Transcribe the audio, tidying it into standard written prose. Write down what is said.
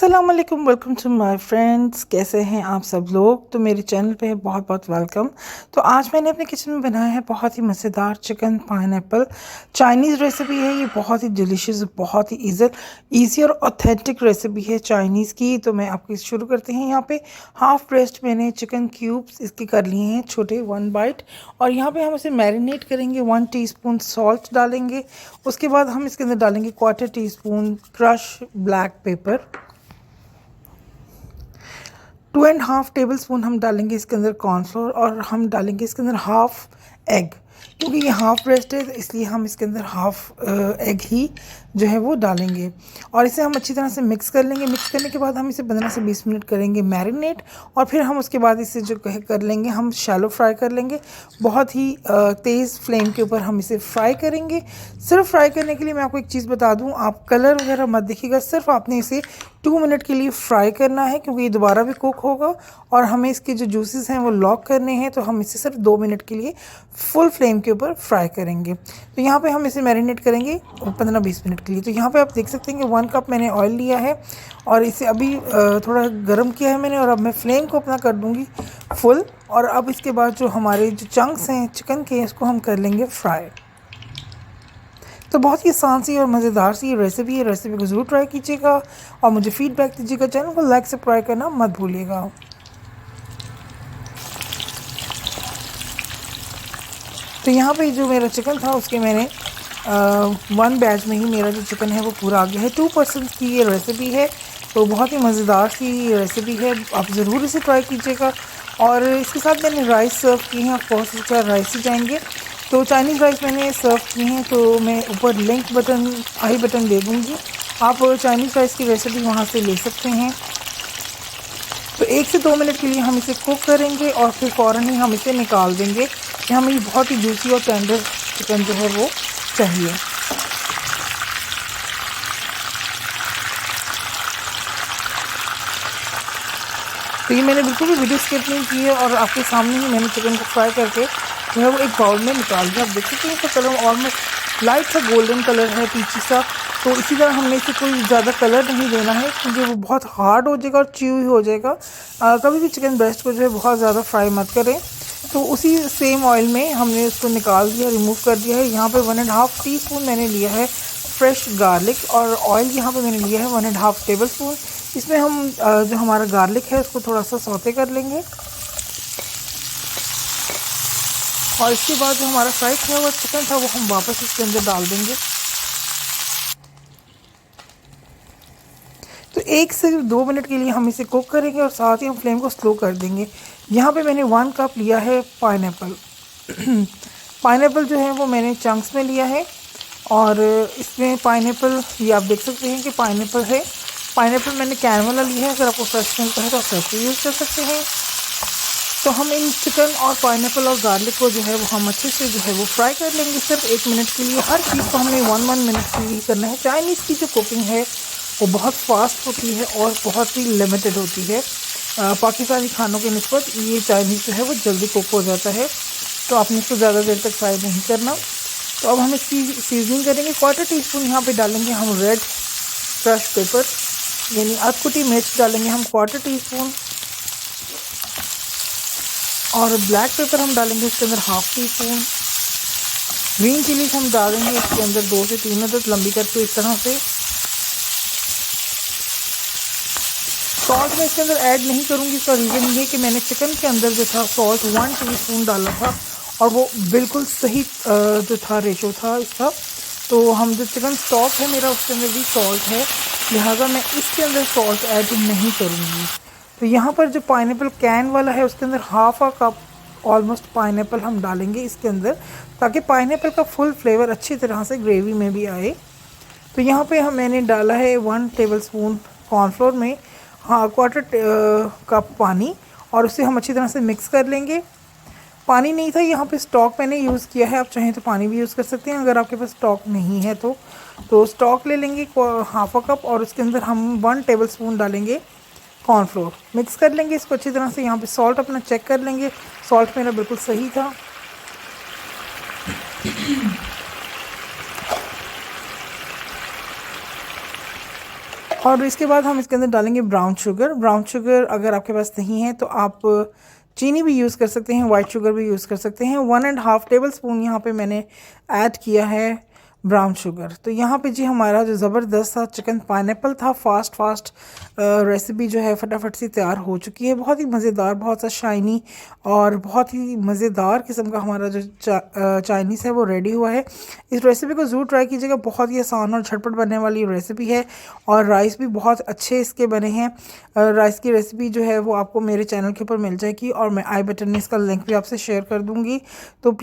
अस्सलाम वालेकुम, welcome to my friends. कैसे हैं आप सब लोग? तो मेरे चैनल पे बहुत बहुत वेलकम। तो आज मैंने अपने किचन में बनाया है बहुत ही मज़ेदार चिकन पाइनएप्पल चाइनीज़ रेसिपी है। ये बहुत ही डिलीशियस, बहुत ही ईजी और ऑथेंटिक रेसिपी है चाइनीज़ की। तो मैं आपको शुरू करते हैं। यहाँ पे हाफ ब्रेस्ट मैंने चिकन क्यूब्स इसके कर लिए हैं छोटे, 1 बाइट। और यहाँ पे हम इसे मैरिनेट करेंगे। 1 टीस्पून सॉल्ट डालेंगे। उसके बाद हम इसके अंदर डालेंगे 1/4 teaspoon crush black pepper. 2.5 table spoon हम डालेंगे इसके अंदर कॉर्नफ्लोर। और हम डालेंगे इसके अंदर हाफ एग, क्योंकि ये हाफ ब्रेस्ट है इसलिए हम इसके अंदर हाफ एग ही जो है वो डालेंगे। और इसे हम अच्छी तरह से मिक्स कर लेंगे। मिक्स करने के बाद हम इसे 15 से 20 मिनट करेंगे मैरिनेट। और फिर हम उसके बाद इसे जो कर लेंगे, हम शैलो फ्राई कर लेंगे। बहुत ही तेज़ फ्लेम के ऊपर हम इसे फ्राई करेंगे। सिर्फ फ्राई करने के लिए मैं आपको एक चीज़ बता दूं, आप कलर वगैरह मत देखिएगा, सिर्फ आपने इसे 2 मिनट के लिए फ्राई करना है, क्योंकि ये दोबारा भी कुक होगा और हमें इसके जो जूसेस हैं वो लॉक करने हैं। तो हम इसे सिर्फ 2 मिनट के लिए फुल फ्लेम के ऊपर फ्राई करेंगे। तो यहाँ पे हम इसे मैरिनेट करेंगे 15-20 मिनट के लिए। तो यहाँ पे आप देख सकते हैं कि 1 कप मैंने ऑयल लिया है और इसे अभी थोड़ा गर्म किया है मैंने। और अब मैं फ्लेम को अपना कर दूँगी फुल। और अब इसके बाद जो हमारे जो चंक्स हैं चिकन के, इसको हम कर लेंगे फ्राई। तो बहुत ही आसान सी और मज़ेदार सी ये रेसिपी है। रेसिपी को ज़रूर ट्राई कीजिएगा और मुझे फीडबैक दीजिएगा। चैनल को लाइक सब्सक्राइब करना मत भूलिएगा। तो यहाँ पे जो मेरा चिकन था उसके मैंने 1 बैच में ही मेरा जो चिकन है वो पूरा आ गया है। 2 पर्सन्स की ये रेसिपी है, तो बहुत ही मज़ेदार सी रेसिपी है। आप ज़रूर इसे ट्राई कीजिएगा। और इसके साथ मैंने राइस सर्व किए हैं। ऑफकोर्स इसके साथ राइस ही जाएंगे। तो चाइनीज़ राइस मैंने सर्व किए हैं, तो मैं ऊपर लिंक बटन, आई बटन दे दूँगी। आप चाइनीज़ राइस की रेसिपी वहाँ से ले सकते हैं। तो 1 से 2 मिनट के लिए हम इसे कुक करेंगे और फिर फ़ौरन ही हम इसे निकाल देंगे कि हमें बहुत ही जूसी और टेंडर चिकन जो है वो चाहिए। तो ये मैंने बिल्कुल भी वीडियो स्किप नहीं की है और आपके सामने ही मैंने चिकन को फ्राई करके जो है वो एक बाउल में निकाल दिया। आप देख सकते हैं इसका कलर ऑलमोस्ट लाइट सा गोल्डन कलर है, पीची सा। तो इसी तरह हमने इसे कोई ज़्यादा कलर नहीं देना है, क्योंकि वो बहुत हार्ड हो जाएगा और च्यूई हो जाएगा। कभी भी चिकन ब्रेस्ट को जो है बहुत ज़्यादा फ्राई मत करें। तो उसी सेम ऑयल में हमने उसको निकाल दिया, रिमूव कर दिया है। यहाँ पे 1.5 टीस्पून मैंने लिया है फ्रेश गार्लिक। और ऑयल यहाँ पे मैंने लिया है 1.5 टेबल स्पून। इसमें हम जो हमारा गार्लिक है उसको थोड़ा सा सौते कर लेंगे। और इसके बाद जो हमारा फ्राई किया हुआ चिकन था वो हम वापस इसके अंदर डाल देंगे। तो 1 से 2 मिनट के लिए हम इसे कुक करेंगे और साथ ही हम फ्लेम को स्लो कर देंगे। यहाँ पे मैंने 1 कप लिया है पाइनएप्पल। पाइनएप्पल जो है वो मैंने चंक्स में लिया है। और इसमें पाइनएप्पल, ये आप देख सकते हैं कि पाइनएप्पल है। पाइनएप्पल मैंने कैन वाला लिया है। अगर आपको फ्रेश मिलता है तो आप फ्रेश भी यूज़ कर सकते हैं। तो हम इन चिकन और पाइनएप्पल और गार्लिक को जो है वो हम अच्छे से जो है वो फ्राई कर लेंगे सिर्फ 1 मिनट के लिए। हर चीज़ को हमने 1 मिनट के लिए करना है। चाइनीज़ की जो कुकिंग है वो बहुत फास्ट होती है और बहुत ही लिमिटेड होती है। पाकिस्तानी खानों के निस्बत ये चाइनीज़ जो है वो जल्दी कुक हो जाता है। तो आपने इसको ज़्यादा देर तक फ्राई नहीं करना। तो अब हम इसकी सीजनिंग करेंगे। 1/4 टीस्पून यहाँ पे डालेंगे हम रेड क्रश पेपर, यानी अधकुटी मिर्च डालेंगे हम 1/4 टीस्पून। और ब्लैक पेपर हम डालेंगे इसके अंदर 1/2 टीस्पून। ग्रीन चिलीज हम डालेंगे इसके अंदर 2 से 3 अदद लंबी करके इस तरह से। सॉल्ट मैं इसके अंदर ऐड नहीं करूँगी। इसका रीज़न ये है कि मैंने चिकन के अंदर जो था सॉल्ट 1 टीस्पून डाला था और वो बिल्कुल सही जो था रेशो था इसका। तो हम जो चिकन स्टॉक है मेरा उसके अंदर भी सॉल्ट है, लिहाजा मैं इसके अंदर सॉल्ट ऐड नहीं करूँगी। तो यहाँ पर जो पाइनएप्पल कैन वाला है उसके अंदर 1/2 कप ऑलमोस्ट पाइनएप्पल हम डालेंगे इसके अंदर, ताकि पाइनएप्पल का फुल फ्लेवर अच्छी तरह से ग्रेवी में भी आए। तो यहाँ पे मैंने डाला है 1 टेबल स्पून कॉर्नफ्लोर में 1/4 कप पानी। और उसे हम अच्छी तरह से मिक्स कर लेंगे। पानी नहीं था यहाँ पे, स्टॉक मैंने यूज़ किया है। आप चाहें तो पानी भी यूज़ कर सकते हैं अगर आपके पास स्टॉक नहीं है तो स्टॉक ले लेंगे 1/2 कप। और उसके अंदर हम 1 टेबल स्पून डालेंगे कॉर्नफ्लोर। मिक्स कर लेंगे इसको अच्छी तरह से। यहाँ पे सॉल्ट अपना चेक कर लेंगे। सॉल्ट मेरा बिल्कुल सही था। और इसके बाद हम इसके अंदर डालेंगे ब्राउन शुगर। ब्राउन शुगर अगर आपके पास नहीं है तो आप चीनी भी यूज़ कर सकते हैं, वाइट शुगर भी यूज़ कर सकते हैं। 1.5 टेबल स्पून यहाँ पे मैंने ऐड किया है ब्राउन शुगर। तो यहाँ पे जी हमारा जो ज़बरदस्त सा चिकन पाइनएप्पल था, फास्ट रेसिपी जो है फटाफट से तैयार हो चुकी है। बहुत ही मज़ेदार, बहुत सा शाइनी और बहुत ही मज़ेदार किस्म का हमारा जो चाइनीज़ है वो रेडी हुआ है। इस रेसिपी को ज़रूर ट्राई कीजिएगा, बहुत ही आसान और झटपट बनने वाली रेसिपी है और राइस भी बहुत अच्छे इसके बने हैं। राइस की रेसिपी जो है वो आपको मेरे चैनल के ऊपर मिल जाएगी और मैं आई बटन में इसका लिंक भी आपसे शेयर कर दूँगी। तो प्लीज़